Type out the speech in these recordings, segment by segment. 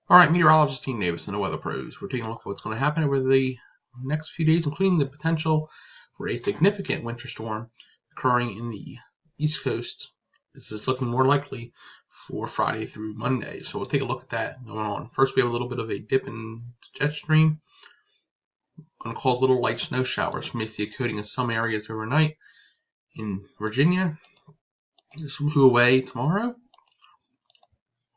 All right, meteorologist Team Davis and the Weather Pros. We're taking a look at what's going to happen over the next few days, including the potential for a significant winter storm occurring in the East Coast. This is looking more likely for Friday through Monday. So we'll take a look at that going on. First, we have a little bit of a dip in jet stream. Going to cause little light snow showers. We may see a coating in some areas overnight in Virginia. This will move away tomorrow.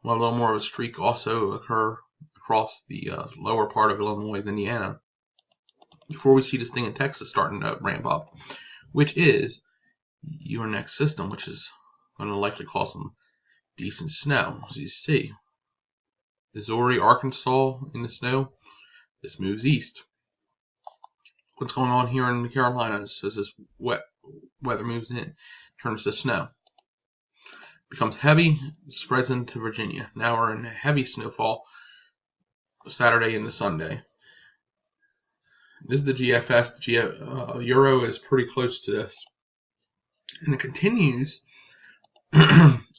While a little more of a streak also occur across the lower part of Illinois, Indiana, before we see this thing in Texas starting to ramp up, which is your next system, which is going to likely cause some decent snow. As you see, Missouri, Arkansas in the snow. This moves east. What's going on here in the Carolinas as this wet weather moves in, turns to snow. Becomes heavy, spreads into Virginia. Now we're in heavy snowfall Saturday into Sunday. This is the GFS. The Euro is pretty close to this. And it continues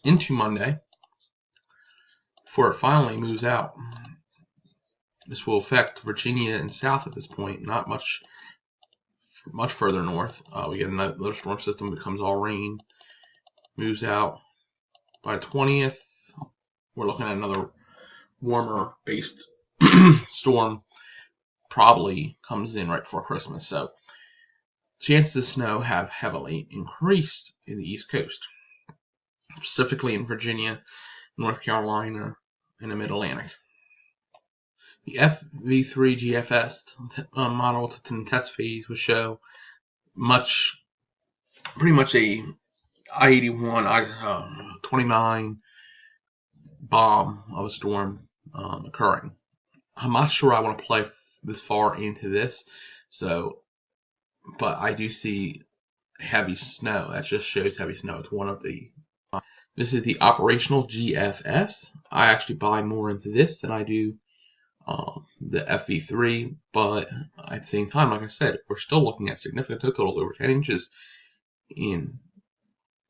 into Monday before it finally moves out. This will affect Virginia and south at this point, not much further north. We get another storm system, becomes all rain, moves out. By the 20th, we're looking at another warmer based storm, probably comes in right before Christmas. So chances of snow have heavily increased in the East Coast, specifically in Virginia, North Carolina, and the Mid-Atlantic. The FV3 GFS model to test phase will show pretty much a I-81, I-29 bomb of a storm occurring. I'm not sure I want to play this far into this, but I do see heavy snow. That just shows heavy snow. It's one of the. This is the operational GFS. I actually buy more into this than I do the FV3, but at the same time, like I said, we're still looking at significant totals over 10 inches in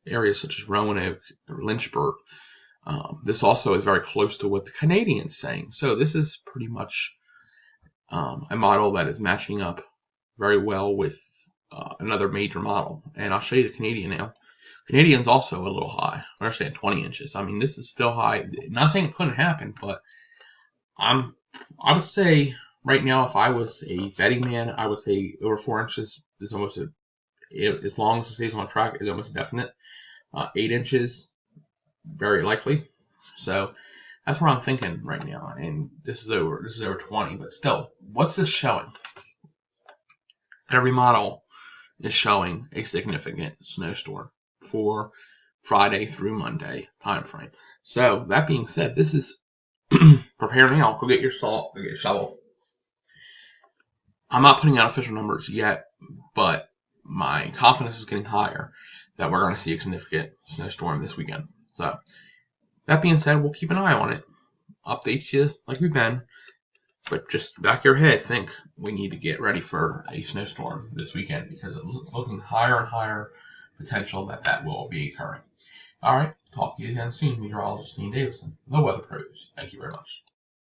areas such as Roanoke or Lynchburg. This also is very close to what the Canadians saying. So this is pretty much a model that is matching up very well with another major model. And I'll show you the Canadian now. Canadian's also a little high. I understand 20 inches. I mean, this is still high. Not saying it couldn't happen, but I would say right now, if I was a betting man, I would say over 4 inches is almost as long as it stays on track, is almost definite. 8 inches, very likely. So that's what I'm thinking right now. And this is over 20, but still, what's this showing? Every model is showing a significant snowstorm for Friday through Monday time frame. So that being said, this is prepare now. Go get your salt, go get your shovel. I'm not putting out official numbers yet, but my confidence is getting higher that we're going to see a significant snowstorm this weekend. So that being said, we'll keep an eye on it. Update you like we've been. But just back of your head, think we need to get ready for a snowstorm this weekend because it's looking higher and higher potential that will be occurring. All right, talk to you again soon. Meteorologist Dean Davison, the Weather Pros. Thank you very much.